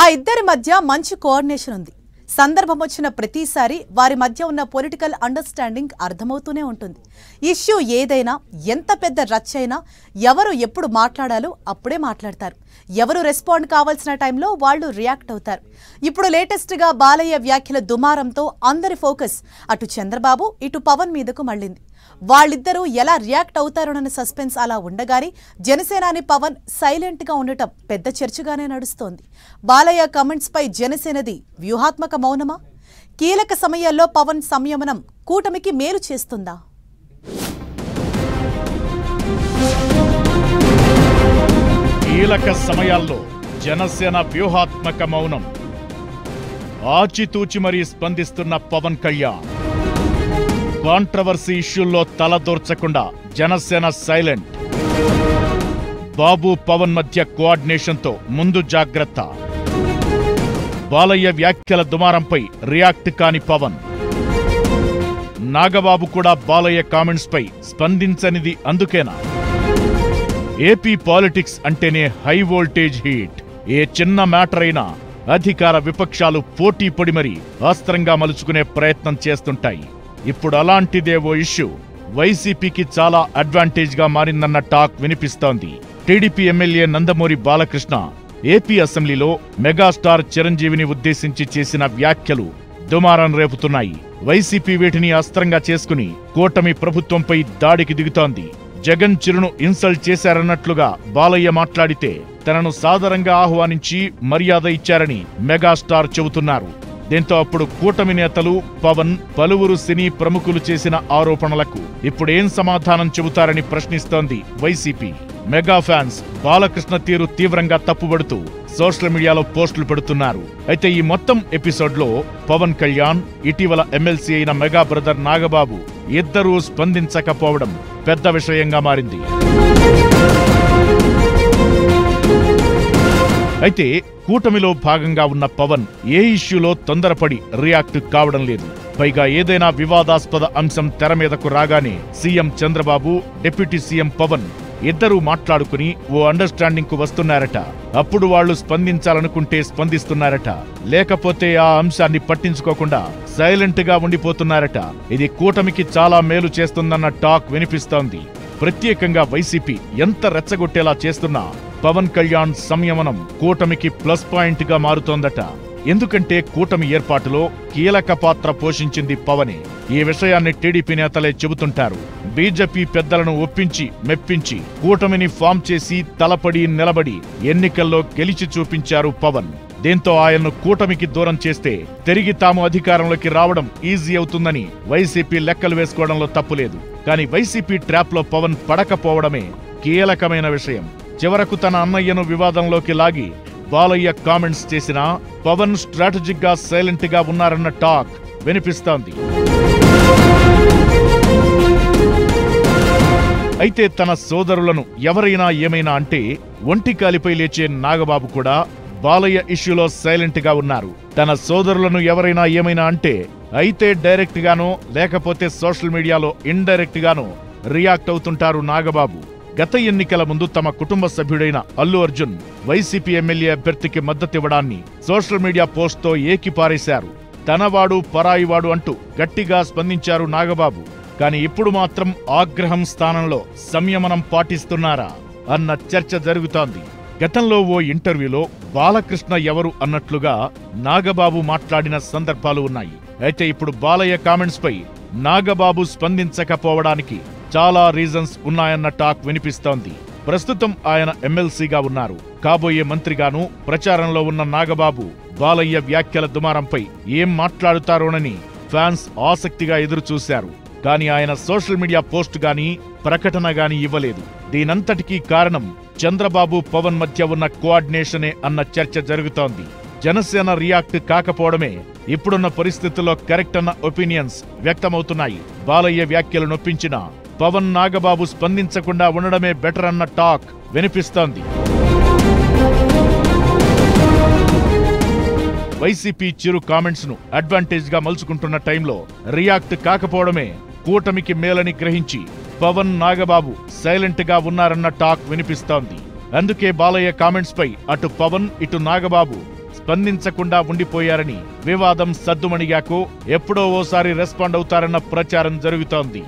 ఆ ఇద్దరి మధ్య మంచి కోఆర్డినేషన్ ఉంది. సందర్భం వచ్చిన ప్రతిసారి వారి మధ్య ఉన్న పొలిటికల్ అండర్స్టాండింగ్ అర్థమవుతూనే ఉంటుంది. ఇష్యూ ఏదైనా ఎంత పెద్ద రచ్చ అయినా ఎవరు ఎప్పుడు మాట్లాడాలో అప్పుడే మాట్లాడతారు. ఎవరు రెస్పాండ్ కావాల్సిన టైంలో వాళ్ళు రియాక్ట్ అవుతారు. ఇప్పుడు లేటెస్ట్గా బాలయ్య వ్యాఖ్యల దుమారంతో అందరి ఫోకస్ అటు చంద్రబాబు ఇటు పవన్ మీదకు మళ్ళింది. వాళ్ళిద్దరూ ఎలా రియాక్ట్ అవుతారోనన్న సస్పెన్స్ అలా ఉండగానే జనసేనాని పవన్ సైలెంట్గా ఉండటం పెద్ద చర్చగానే నడుస్తోంది. బాలయ్య కమెంట్స్ పై జనసేనది వ్యూహాత్మక మౌనమా? కీలక సమయాల్లో పవన్ సంయమనం కూటమికి మేలు చేస్తుందా? కీలక సమయాల్లో జనసేన వ్యూహాత్మక మౌనం. ఆచితూచి మరీ స్పందిస్తున్న పవన్ కళ్యాణ్. కాంట్రవర్సీ ఇష్యూల్లో తలదూర్చకుండా జనసేన సైలెంట్. బాబు పవన్ మధ్య కోఆర్డినేషన్తో ముందు జాగ్రత్త. బాలయ్య వ్యాఖ్యల దుమారంపై రియాక్ట్ కాని పవన్. నాగబాబు కూడా బాలయ్య కామెంట్స్ పై స్పందించనిది అందుకేనా? ఏపీ పాలిటిక్స్ అంటేనే హై వోల్టేజ్ హీట్. ఏ చిన్న మ్యాటర్ అయినా అధికార విపక్షాలు పోటీ పడి మరీ అస్త్రంగా మలుచుకునే ప్రయత్నం చేస్తుంటాయి. ఇప్పుడు అలాంటిదే ఓ ఇష్యూ వైసీపీకి చాలా అడ్వాంటేజ్ గా మారిందన్న టాక్ వినిపిస్తోంది. TDP MLA Nandamuri Balakrishna AP అసెంబ్లీలో మెగాస్టార్ చిరంజీవిని ఉద్దేశించి చేసిన వ్యాఖ్యలు దుమారం రేపుతున్నాయి. వైసీపీ వీటిని అస్త్రంగా చేసుకుని కూటమి ప్రభుత్వంపై దాడికి దిగుతోంది. జగన్ చిరును ఇన్సల్ట్ చేశారన్నట్లుగా బాలయ్య మాట్లాడితే తనను సాదరంగా ఆహ్వానించి మర్యాద ఇచ్చారని మెగాస్టార్ చెబుతున్నారు. దీంతో అప్పుడు కూటమి నేతలు, పవన్, పలువురు సినీ ప్రముఖులు చేసిన ఆరోపణలకు ఇప్పుడేం సమాధానం చెబుతారని ప్రశ్నిస్తోంది వైసీపీ. మెగా ఫ్యాన్స్ బాలకృష్ణ తీరు తీవ్రంగా తప్పుబడుతూ సోషల్ మీడియాలో పోస్టులు పెడుతున్నారు. అయితే ఈ మొత్తం ఎపిసోడ్లో పవన్ కళ్యాణ్, ఇటీవల ఎమ్మెల్సీ అయిన మెగా బ్రదర్ నాగబాబు ఇద్దరూ స్పందించకపోవడం పెద్ద విషయంగా మారింది. అయితే కూటమిలో భాగంగా ఉన్న పవన్ ఏ ఇష్యూలో తొందరపడి రియాక్ట్ కావడం లేదు. పైగా ఏదైనా వివాదాస్పద అంశం తెర మీదకు రాగానే CM Chandrababu, deputy CM Pawan ఇద్దరూ మాట్లాడుకుని ఓ అండర్స్టాండింగ్ కు వస్తున్నారట. అప్పుడు వాళ్లు స్పందించాలనుకుంటే స్పందిస్తున్నారట, లేకపోతే ఆ అంశాన్ని పట్టించుకోకుండా సైలెంట్ గా ఉండిపోతున్నారట. ఇది కూటమికి చాలా మేలు చేస్తుందన్న టాక్ వినిపిస్తోంది. ప్రత్యేకంగా వైసీపీ ఎంత రెచ్చగొట్టేలా చేస్తున్నా పవన్ కళ్యాణ్ సంయమనం కూటమికి ప్లస్ పాయింట్ గా మారుతోందట. ఎందుకంటే కూటమి ఏర్పాటులో కీలక పాత్ర పోషించింది పవనే. ఈ విషయాన్ని టీడీపీ నేతలే చెబుతుంటారు. బీజేపీ పెద్దలను ఒప్పించి మెప్పించి కూటమిని ఫామ్ చేసి తలపడి నిలబడి ఎన్నికల్లో గెలిచి చూపించారు పవన్. దీంతో ఆయన్ను కూటమికి దూరం చేస్తే తిరిగి తాము అధికారంలోకి రావడం ఈజీ అవుతుందని వైసీపీ లెక్కలు వేసుకోవడంలో తప్పులేదు. కానీ వైసీపీ ట్రాప్ లో పవన్ పడకపోవడమే కీలకమైన విషయం. చివరకు తన అన్నయ్యను వివాదంలోకి లాగి బాలయ్య కామెంట్స్ చేసినా పవన్ స్ట్రాటజిక్ గా సైలెంట్ గా ఉన్నారన్న టాక్ వినిపిస్తోంది. అయితే తన సోదరులను ఎవరైనా ఏమైనా అంటే ఒంటికాలిపై లేచే నాగబాబు కూడా బాలయ్య ఇష్యూలో సైలెంట్ గా ఉన్నారు. తన సోదరులను ఎవరైనా ఏమైనా అంటే అయితే డైరెక్ట్ గానో లేకపోతే సోషల్ మీడియాలో ఇండైరెక్ట్ గానో రియాక్ట్ అవుతుంటారు నాగబాబు. గత ఎన్నికల ముందు తమ కుటుంబ సభ్యుడైన అల్లు అర్జున్ వైసీపీ ఎమ్మెల్యే అభ్యర్థికి మద్దతివ్వడాన్ని సోషల్ మీడియా పోస్ట్తో ఏకిపారేశారు. తనవాడు పరాయివాడు అంటూ గట్టిగా స్పందించారు నాగబాబు. కానీ ఇప్పుడు మాత్రం ఆగ్రహం స్థానంలో సంయమనం పాటిస్తున్నారా అన్న చర్చ జరుగుతోంది. గతంలో ఓ ఇంటర్వ్యూలో బాలకృష్ణ ఎవరు అన్నట్లుగా నాగబాబు మాట్లాడిన సందర్భాలు ఉన్నాయి. అయితే ఇప్పుడు బాలయ్య కామెంట్స్ పై నాగబాబు స్పందించకపోవడానికి చాలా రీజన్స్ ఉన్నాయన్న టాక్ వినిపిస్తోంది. ప్రస్తుతం ఆయన ఎమ్మెల్సీగా ఉన్నారు. కాబోయే మంత్రిగాను ప్రచారంలో ఉన్న నాగబాబు బాలయ్య వ్యాఖ్యల దుమారంపై ఏం మాట్లాడుతారోనని ఫ్యాన్స్ ఆసక్తిగా ఎదురుచూశారు. కానీ ఆయన సోషల్ మీడియా పోస్ట్ గానీ ప్రకటన గానీ ఇవ్వలేదు. దీనంతటికీ కారణం చంద్రబాబు పవన్ మధ్య ఉన్న కోఆర్డినేషనే అన్న చర్చ జరుగుతోంది. జనసేన రియాక్ట్ కాకపోవడమే ఇప్పుడున్న పరిస్థితుల్లో కరెక్ట్ అన్న ఒపీనియన్స్ వ్యక్తమవుతున్నాయి. బాలయ్య వ్యాఖ్యలు నొప్పించిన పవన్, నాగబాబు స్పందించకుండా ఉండడమే బెటర్ అన్న టాక్ వినిపిస్తోంది. వైసీపీ చిరు కామెంట్స్ ను అడ్వాంటేజ్ గా మలుచుకుంటున్న టైంలో రియాక్ట్ కాకపోవడమే కూటమికి మేలని గ్రహించి పవన్, నాగబాబు సైలెంట్ గా ఉన్నారన్న టాక్ వినిపిస్తోంది. అందుకే బాలయ్య కామెంట్స్ పై అటు పవన్ ఇటు నాగబాబు స్పందించకుండా ఉండిపోయారని, వివాదం సద్దుమణిగాకు ఎప్పుడో ఓసారి రెస్పాండ్ అవుతారన్న ప్రచారం జరుగుతోంది.